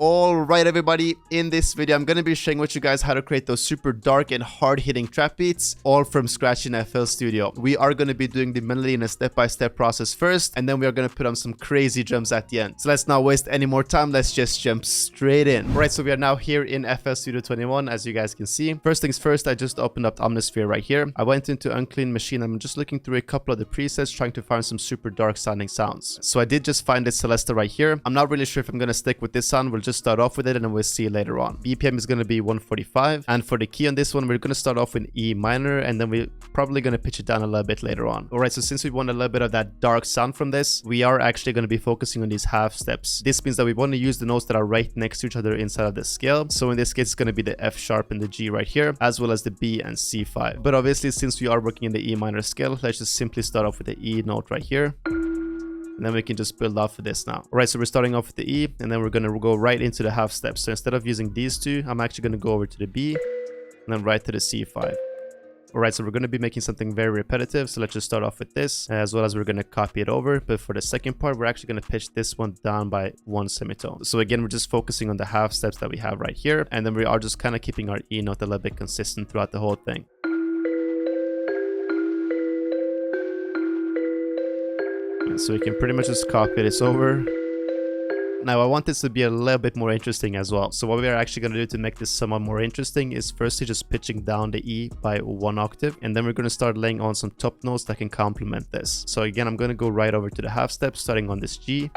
Alright everybody, in this video I'm going to be showing with you guys how to create those super dark and hard-hitting trap beats all from scratch in FL Studio. We are going to be doing the melody in a step-by-step process first, and then we are going to put on some crazy drums at the end. So let's not waste any more time, let's just jump straight in. Alright, so we are now here in FL Studio 21, as you guys can see. First things first, I just opened up Omnisphere right here. I went into Unclean Machine. I'm just looking through a couple of the presets trying to find some super dark sounding sounds. So I did just find this Celesta right here. I'm not really sure if I'm going to stick with this sound. We'll just start off with it and then we'll see later on. BPM is going to be 145, and for the key on this one we're going to start off with E minor, and then we're probably going to pitch it down a little bit later on. Alright, so since we want a little bit of that dark sound from this, we are actually going to be focusing on these half steps. This means that we want to use the notes that are right next to each other inside of the scale. So in this case it's going to be the F sharp and the G right here, as well as the B and C5. But obviously since we are working in the E minor scale, let's just simply start off with the E note right here. And then we can just build off of this now. Alright, so we're starting off with the E, and then we're going to go right into the half steps. So instead of using these two, I'm actually going to go over to the B, and then right to the C5. Alright, so we're going to be making something very repetitive. So let's just start off with this, as well as we're going to copy it over. But for the second part, we're actually going to pitch this one down by one semitone. So again, we're just focusing on the half steps that we have right here. And then we are just kind of keeping our E note a little bit consistent throughout the whole thing. So we can pretty much just copy this over. Now I want this to be a little bit more interesting as well. So what we are actually going to do to make this somewhat more interesting is firstly just pitching down the E by 1 octave. And then we're going to start laying on some top notes that can complement this. So again, I'm going to go right over to the half step, starting on this G.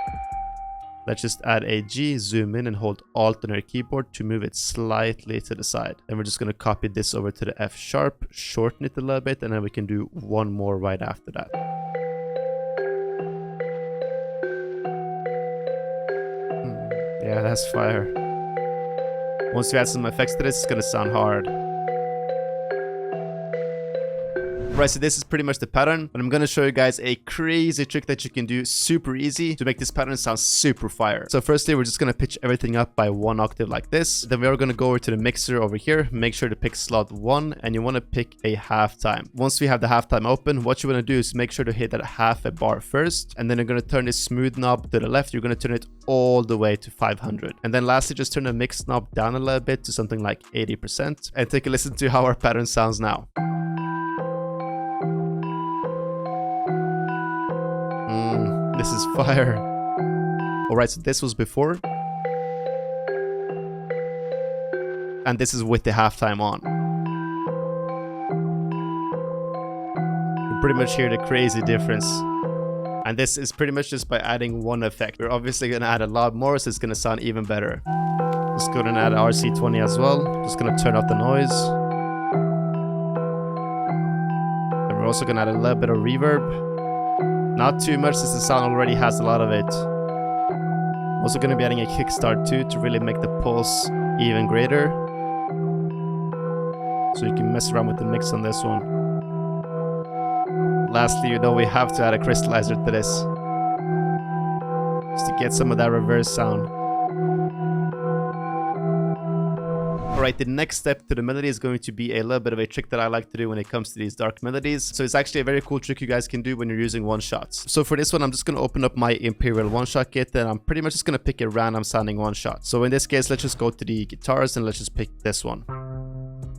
Let's just add a G, zoom in and hold Alt on our keyboard to move it slightly to the side. Then we're just going to copy this over to the F sharp, shorten it a little bit, and then we can do one more right after that. Yeah, that's fire. Once you add some effects to this, it's gonna sound hard. Right, so this is pretty much the pattern, but I'm gonna show you guys a crazy trick that you can do super easy to make this pattern sound super fire. So firstly, we're just gonna pitch everything up by 1 octave like this. Then we are gonna go over to the mixer over here, make sure to pick slot 1, and you wanna pick a halftime. Once we have the halftime open, what you wanna do is make sure to hit that half a bar first, and then you're gonna turn this smooth knob to the left. You're gonna turn it all the way to 500. And then lastly, just turn the mix knob down a little bit to something like 80%, and take a listen to how our pattern sounds now. This is fire. Alright, so this was before. And this is with the halftime on. You pretty much hear the crazy difference. And this is pretty much just by adding one effect. We're obviously going to add a lot more, so it's going to sound even better. Just go ahead and add RC20 as well. Just going to turn off the noise. And we're also going to add a little bit of reverb. Not too much, since the sound already has a lot of it. I'm also going to be adding a kickstart too to really make the pulse even greater. So you can mess around with the mix on this one. Lastly, you know we have to add a crystallizer to this, just to get some of that reverse sound. Alright, the next step to the melody is going to be a little bit of a trick that I like to do when it comes to these dark melodies. So it's actually a very cool trick you guys can do when you're using one-shots. So for this one, I'm just going to open up my Imperial one-shot kit, and I'm pretty much just going to pick a random sounding one-shot. So in this case, let's just go to the guitars and let's just pick this one.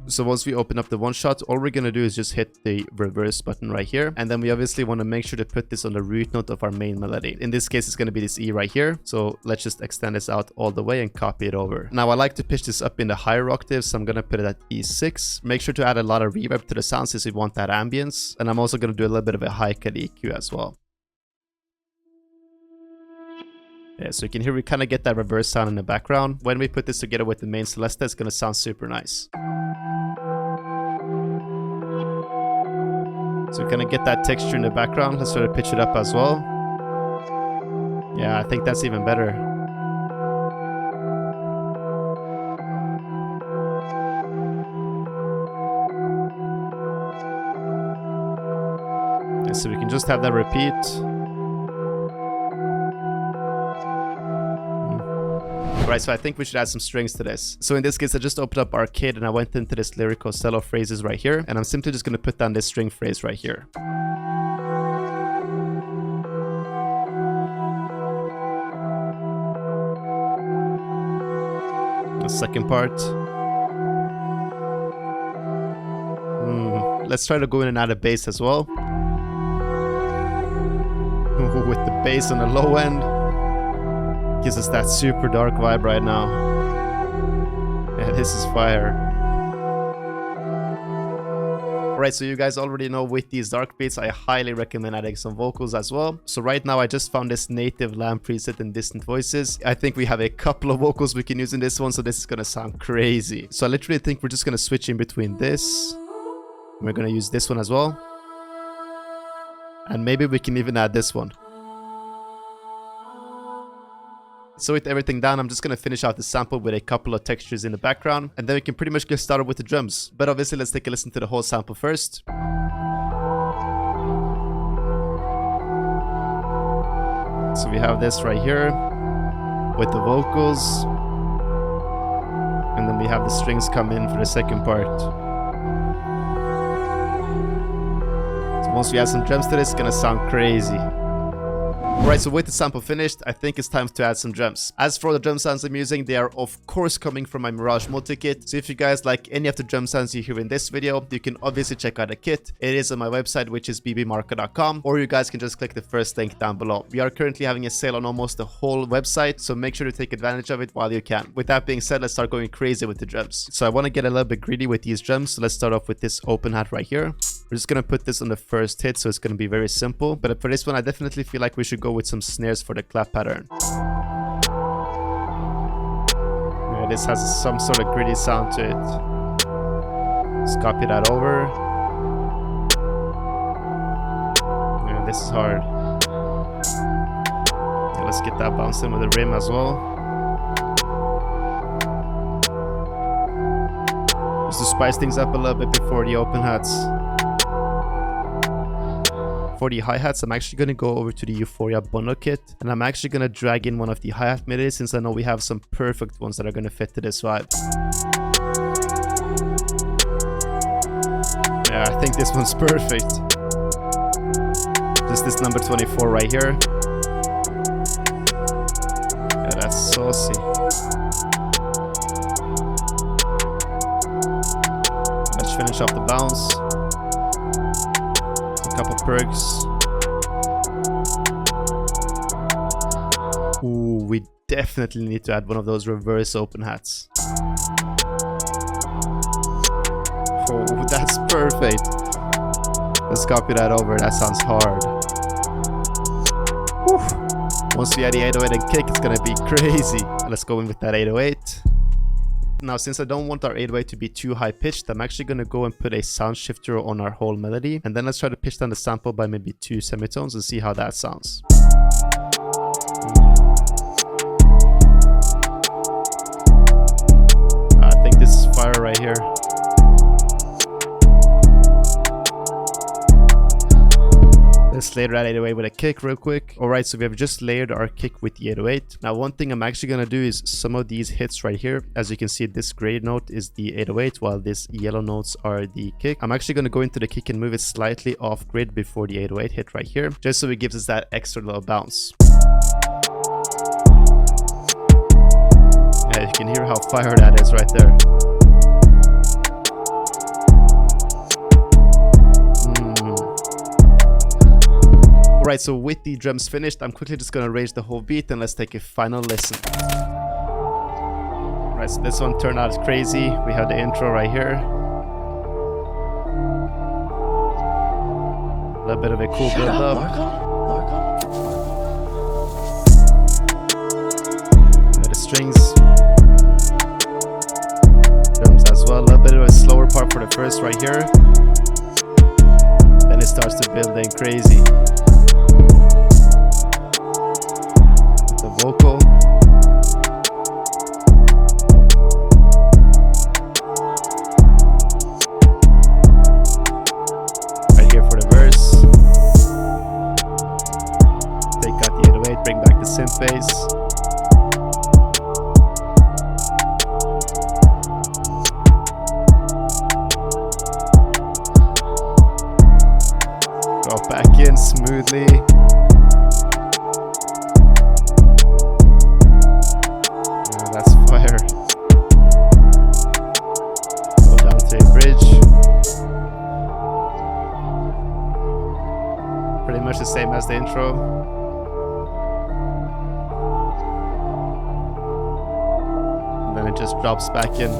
So once we open up the one shot, all we're going to do is just hit the reverse button right here. And then we obviously want to make sure to put this on the root note of our main melody. In this case, it's going to be this E right here. So let's just extend this out all the way and copy it over. Now I like to pitch this up in the higher octaves, so I'm going to put it at E6. Make sure to add a lot of reverb to the sound since we want that ambience. And I'm also going to do a little bit of a high cut EQ as well. Yeah, so you can hear we kind of get that reverse sound in the background. When we put this together with the main Celesta, it's going to sound super nice. So we kind of get that texture in the background. Let's sort of pitch it up as well. Yeah, I think that's even better. Yeah, so we can just have that repeat. Right, so I think we should add some strings to this. So in this case, I just opened up Arcade and I went into this lyrical cello phrases right here. And I'm simply just going to put down this string phrase right here. The second part. Let's try to go in and add a bass as well. With the bass on the low end. Gives us that super dark vibe right now. Yeah, this is fire. Alright, so you guys already know with these dark beats, I highly recommend adding some vocals as well. So right now I just found this native lamp preset in distant voices. I think we have a couple of vocals we can use in this one, so this is gonna sound crazy. So I literally think we're just gonna switch in between this. We're gonna use this one as well. And maybe we can even add this one. So with everything down, I'm just going to finish out the sample with a couple of textures in the background. And then we can pretty much get started with the drums. But obviously, let's take a listen to the whole sample first. So we have this right here with the vocals. And then we have the strings come in for the second part. So once we add some drums to this, it's going to sound crazy. Alright, so with the sample finished, I think it's time to add some drums. As for the drum sounds I'm using, they are of course coming from my Mirage multi-kit. So if you guys like any of the drum sounds you hear in this video, you can obviously check out the kit. It is on my website, which is BBMarko.com, or you guys can just click the first link down below. We are currently having a sale on almost the whole website, so make sure to take advantage of it while you can. With that being said, let's start going crazy with the drums. So I want to get a little bit greedy with these drums, so let's start off with this open hat right here. We're just going to put this on the first hit, so it's going to be very simple. But for this one, I definitely feel like we should go with some snares for the clap pattern. Yeah, this has some sort of gritty sound to it. Let's copy that over. Yeah, this is hard. Yeah, let's get that bouncing with the rim as well. Just to spice things up a little bit before the open hats. For the hi-hats, I'm actually going to go over to the Euphoria Bono kit, and I'm actually going to drag in one of the hi-hat midis since I know we have some perfect ones that are going to fit to this vibe. Yeah, I think this one's perfect. Just this number 24 right here. Yeah, that's saucy. Let's finish off the bounce. Couple perks. Ooh, we definitely need to add one of those reverse open hats. Oh, that's perfect. Let's copy that over. That sounds hard. Whew. Once we add the 808 and kick, it's gonna be crazy. Let's go in with that 808. Now, since I don't want our 808 to be too high pitched, I'm actually going to go and put a sound shifter on our whole melody. And then let's try to pitch down the sample by maybe 2 semitones and see how that sounds. I think this is fire right here. Let's layer that 808 with a kick real quick. Alright, so we have just layered our kick with the 808. Now, one thing I'm actually going to do is some of these hits right here. As you can see, this gray note is the 808, while this yellow notes are the kick. I'm actually going to go into the kick and move it slightly off grid before the 808 hit right here, just so it gives us that extra little bounce. Yeah, you can hear how fire that is right there. Alright, so with the drums finished, I'm quickly just gonna arrange the whole beat and let's take a final listen. Alright, so this one turned out crazy. We have the intro right here. A little bit of a cool build up. The strings. Drums as well. A little bit of a slower part for the first right here. Then it starts to build in crazy. Vocal. Right here for the verse. Take out the 808, bring back the synth bass. Drop back in smoothly. the same as the intro. And then it just drops back in.